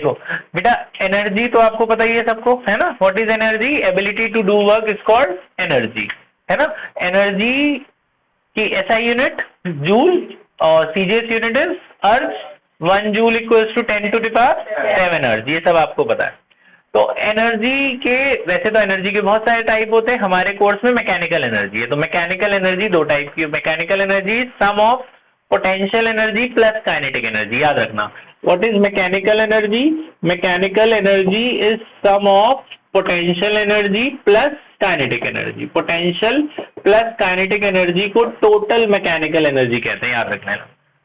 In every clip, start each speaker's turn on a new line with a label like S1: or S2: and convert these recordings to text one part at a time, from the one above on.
S1: देखो बेटा, एनर्जी तो आपको पता ही है सबको, है ना। What is energy? Ability to do work is called energy, है ना। एनर्जी की एसआई यूनिट जूल और CGS unit is erg. 1 joule equals to 10 to the power 7 erg, ये सब आपको पता है। तो एनर्जी के, वैसे तो एनर्जी के बहुत सारे टाइप होते हैं, हमारे कोर्स में मैकेनिकल एनर्जी है। तो मैकेनिकल एनर्जी दो टाइप की, mechanical energy sum of potential energy plus kinetic energy, याद रखना। What is mechanical energy? Mechanical energy is sum of potential energy plus kinetic energy. Potential plus kinetic energy को total mechanical energy कहते हैं, याद रखना।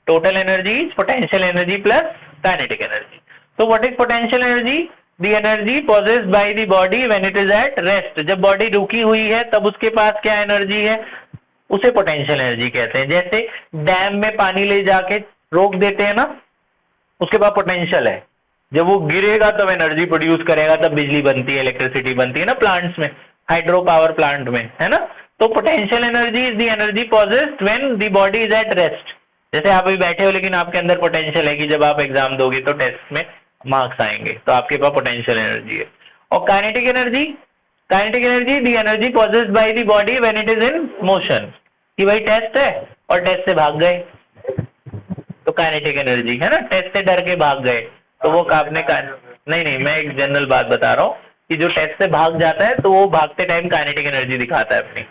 S1: Total energy is potential energy plus kinetic energy. तो what is potential energy? The energy possessed by the body when it is at rest। जब body रुकी हुई है तब उसके पास क्या एनर्जी है, उसे पोटेंशियल एनर्जी कहते हैं। जैसे डैम में पानी ले जाके रोक देते हैं ना, उसके पास पोटेंशियल है, जब वो गिरेगा तब एनर्जी प्रोड्यूस करेगा, तब बिजली बनती है, इलेक्ट्रिसिटी बनती है ना प्लांट्स में, हाइड्रो पावर प्लांट में, है ना। तो potential energy is the energy possessed when the body is at rest. जैसे आप अभी बैठे हो लेकिन आपके अंदर पोटेंशियल है कि जब आप एग्जाम दोगे तो टेस्ट में मार्क्स आएंगे, तो आपके पास पोटेंशियल एनर्जी है। और kinetic energy, kinetic energy the energy possessed by the body when it is in motion. कि भाई टेस्ट है और टेस्ट से भाग गए तो काइनेटिक एनर्जी, है ना। टेस्ट से डर के भाग गए तो वो आपने नहीं, मैं एक जनरल बात बता रहा हूँ कि जो टेस्ट से भाग जाता है तो वो भागते टाइम काइनेटिक एनर्जी दिखाता है अपनी।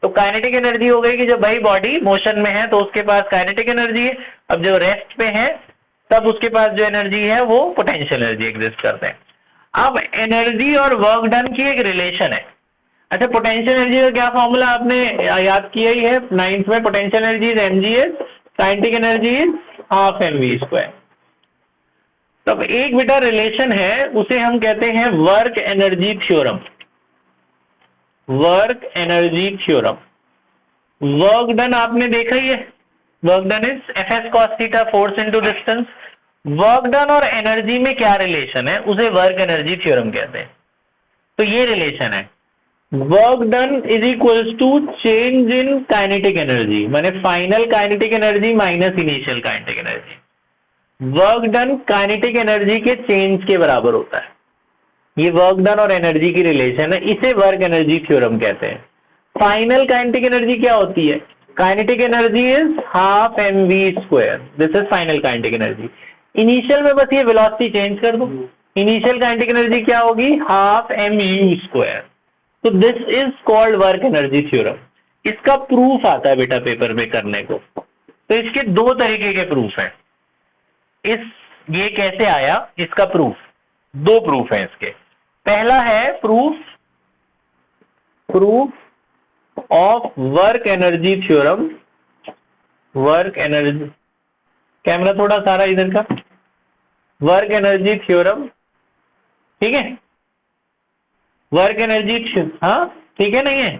S1: तो काइनेटिक एनर्जी हो गई कि जब भाई बॉडी मोशन में है तो उसके पास काइनेटिक एनर्जी है। अब जो रेस्ट पे है तब उसके पास जो एनर्जी है वो पोटेंशियल एनर्जी एग्जिस्ट करते हैं। अब एनर्जी और वर्क डन की एक रिलेशन है। अच्छा, पोटेंशियल एनर्जी का क्या फॉर्मूला आपने याद किया ही है 9th में। Potential energy is mgh, kinetic energy is half mv²। तब एक बेटा रिलेशन है, उसे हम कहते हैं work energy theorem. Work energy theorem. Work done आपने देखा ही है, work done is Fs cos theta force into distance. Work done और एनर्जी में क्या रिलेशन है, उसे वर्क एनर्जी थ्योरम कहते हैं। तो ये रिलेशन है, work done is equals to change in kinetic energy, माने final kinetic energy minus initial kinetic energy. Work done kinetic energy के चेंज के बराबर होता है। ये वर्क डन और एनर्जी की रिलेशन है, इसे वर्क एनर्जी थ्योरम कहते हैं। फाइनल काइनेटिक एनर्जी क्या होती है? Kinetic energy is half mv²। This is final kinetic energy. Initial में बस ये वेलोसिटी चेंज कर दो, इनिशियल काइनेटिक एनर्जी क्या होगी? Half mu²। तो this is called work energy theorem. इसका प्रूफ आता है बेटा पेपर में करने को। तो इसके दो तरीके के प्रूफ हैं। ये कैसे आया, इसका प्रूफ, दो प्रूफ है इसके। पहला है proof of work energy theorem. Work energy, camera थोड़ा सारा इधर का, वर्क एनर्जी थ्योरम, ठीक है। वर्क एनर्जी, हाँ ठीक है, नहीं है?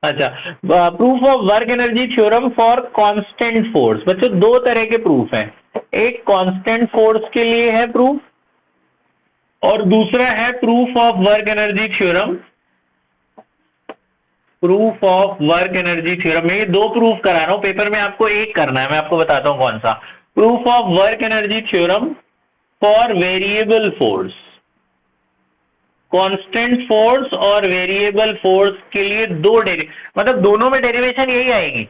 S1: अच्छा, proof of work energy theorem for constant force. बच्चों दो तरह के प्रूफ हैं, एक कांस्टेंट फोर्स के लिए है प्रूफ और दूसरा है proof of work energy theorem. Proof of work energy theorem में ये दो प्रूफ करा रहा हूं, पेपर में आपको एक करना है, मैं आपको बताता हूं कौन सा। Proof of work energy theorem for variable force. Constant force और वेरिएबल फोर्स के लिए दो मतलब दोनों में डेरिवेशन यही आएगी,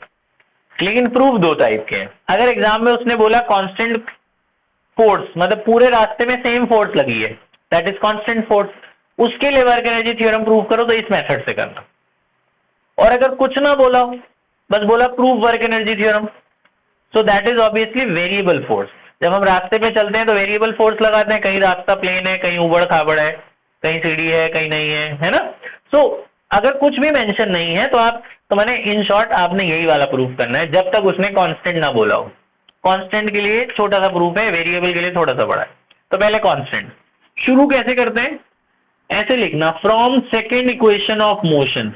S1: लेकिन प्रूफ दो टाइप के हैं। अगर एग्जाम में उसने बोला कांस्टेंट फोर्स, मतलब पूरे रास्ते में सेम फोर्स लगी है, दैट इज कांस्टेंट फोर्स, उसके लिए वर्क एनर्जी थ्योरम प्रूव करो, तो इस मेथड से करना। और अगर कुछ ना बोला हो, बस बोला prove work energy theorem, so that is obviously variable force. जब हम रास्ते में चलते हैं तो वेरिएबल फोर्स लगाते हैं, कहीं रास्ता प्लेन है, कहीं उबड़ खाबड़ है, कहीं सीढ़ी है, कहीं नहीं है ना। सो अगर कुछ भी मेंशन नहीं है तो मैंने इन शॉर्ट आपने यही वाला प्रूफ करना है, जब तक उसने कांस्टेंट ना बोला हो। कांस्टेंट के लिए छोटा सा प्रूफ है, वेरिएबल के लिए थोड़ा सा बड़ा है। तो पहले कांस्टेंट शुरू कैसे करते हैं, ऐसे लिखना, from second equation of motion.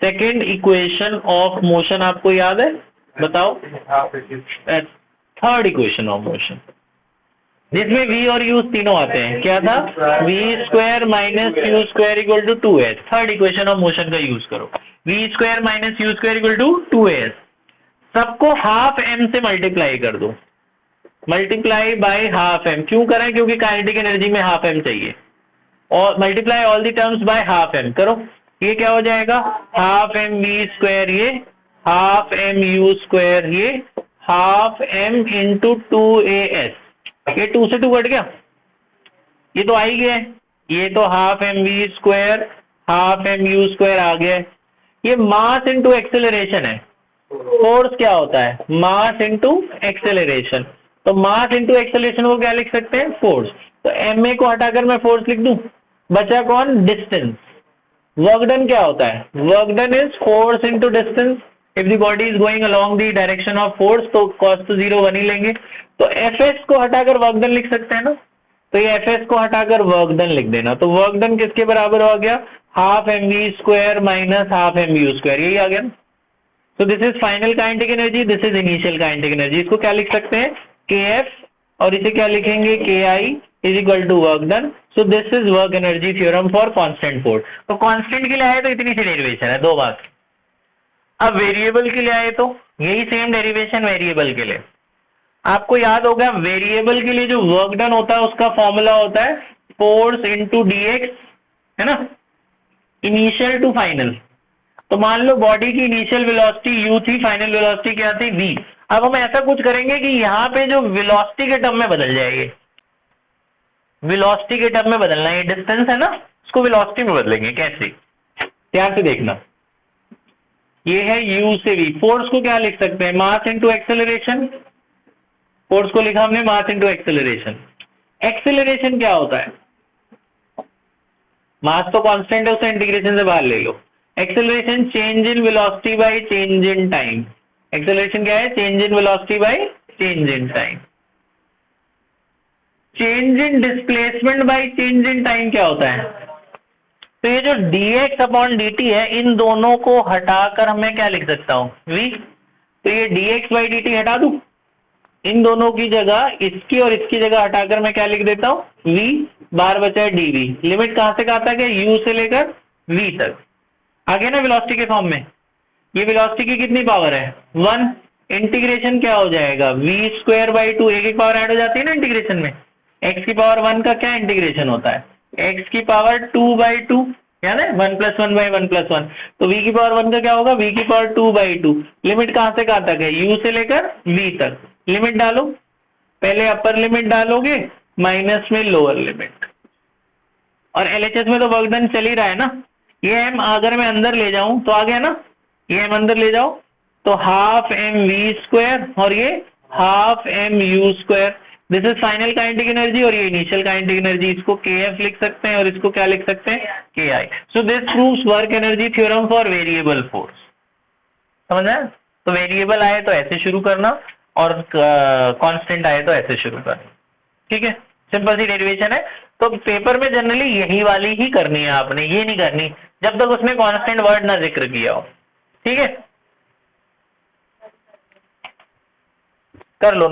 S1: Second equation of motion आपको याद है, बताओ? थर्ड इक्वेशन ऑफ मोशन, जिसमें v और u तीनों आते हैं। क्या था? v² minus u² equal to 2s। Third equation of motion का यूज करो, v² minus u² equal to 2s। सबको हाफ m से मल्टीप्लाई कर दो, मल्टीप्लाई बाय हाफ एम। क्यों करें? क्योंकि काइनेटिक एनर्जी में हाफ एम चाहिए। और multiply all the terms by half m करो। ये क्या हो जाएगा? हाफ एम वी स्क्वायर, ये हाफ एम यू स्क्वायर, ये हाफ एम इंटू 2as। ये 2 से 2 कट गया, ये तो आ ही गया है। ये तो half m v square half m u square आ गया है। ये मास इंटू एक्सेलरेशन है। फोर्स क्या होता है? Mass into acceleration. तो मास इंटू एक्सेलरेशन को क्या लिख सकते हैं? फोर्स। तो एम ए को हटाकर मैं फोर्स लिख दूं, बचा कौन? डिस्टेंस। वर्क डन क्या होता है? Work done is force into distance. If the body is going along the direction of force तो कॉस टू 0 1 ही लेंगे। तो एफ एस को हटाकर वर्क डन लिख सकते हैं ना, तो ये एफ एस को हटाकर वर्क डन लिख देना। तो वर्क डन किसके बराबर हो गया? Half m v square minus half m u square, यही आ गया ना। So this is final kinetic energy, this is initial kinetic energy। इसको क्या लिख सकते हैं? kf, और इसे क्या लिखेंगे? ki is equal to work done। So this is work energy theorem for constant force। तो कांस्टेंट के लिए आए तो इतनी सी डेरिवेशन है, 2 बार। अब वेरिएबल के लिए आए तो यही सेम डेरिवेशन वेरिएबल के लिए। आपको याद होगा वेरिएबल के लिए जो वर्क डन होता है उसका फॉर्मूला होता है फोर्स इंटू dx, है ना, इनिशियल टू फाइनल। तो मान लो बॉडी की इनिशियल वेलोसिटी u थी, फाइनल वेलोसिटी क्या थी? v। अब हम ऐसा कुछ करेंगे कि यहाँ पे जो वेलोसिटी के टर्म में बदल जाएगी, वेलोसिटी के टर्म में बदलना। ये डिस्टेंस है ना, उसको वेलोसिटी में बदलेंगे। कैसे? ध्यान से देखना। ये है u से v। फोर्स को क्या लिख सकते हैं? मास इंटू एक्सेलरेशन। फोर्स को लिखा हमने मास इंटू एक्सेलरेशन। एक्सेलरेशन क्या होता है? मास तो कांस्टेंट है, उसे इंटीग्रेशन से बाहर ले लो। Acceleration change in velocity by change in time. Acceleration क्या है? Change in velocity by change in time. Change in displacement by change in time क्या होता है? तो ये जो dx अपॉन dt है, इन दोनों को हटाकर मैं क्या लिख सकता हूं? v। तो ये dx बाई dt हटा दूं, इन दोनों की जगह इसकी और इसकी जगह हटाकर मैं क्या लिख देता हूं? v बार बचा है dv। लिमिट कहां से कहां तक है? u से लेकर v तक। आगे ना वेलोसिटी के फॉर्म में। ये वेलोसिटी की कितनी पावर है? 1। इंटीग्रेशन क्या हो जाएगा? v square by 2। एक पावर ऐड हो जाती है ना इंटीग्रेशन में। x की पावर 1 का क्या इंटीग्रेशन होता है? x की पावर 2 बाई 2, याद है? 1 + 1 बाई 1 + 1। तो v की पावर 1 का क्या होगा? v की पावर 2 बाई 2। लिमिट कहां से कहां तक है? u से लेकर v तक। लिमिट डालो, पहले अपर लिमिट डालोगे, माइनस में लोअर लिमिट। और एलएचएस में तो वर्क डन चल ही रहा है ना। ये m अगर मैं अंदर ले जाऊं तो आ गया ना, ये m अंदर ले जाओ तो हाफ एम वी स्क्वायर और ये half m u square. This is final kinetic energy और ये इनिशियल काइनेटिक एनर्जी। इसको kf लिख सकते हैं और इसको क्या लिख सकते हैं? ki। So this proves work energy theorem for variable force. समझ आया? तो वेरिएबल आए तो ऐसे शुरू करना और कांस्टेंट आए तो ऐसे शुरू करना। ठीक है, सिंपल सी डेरिवेशन है। तो पेपर में जनरली यही वाली ही करनी है आपने, ये नहीं करनी जब तक उसने कांस्टेंट वर्ड ना जिक्र किया हो। ठीक है, कर लो।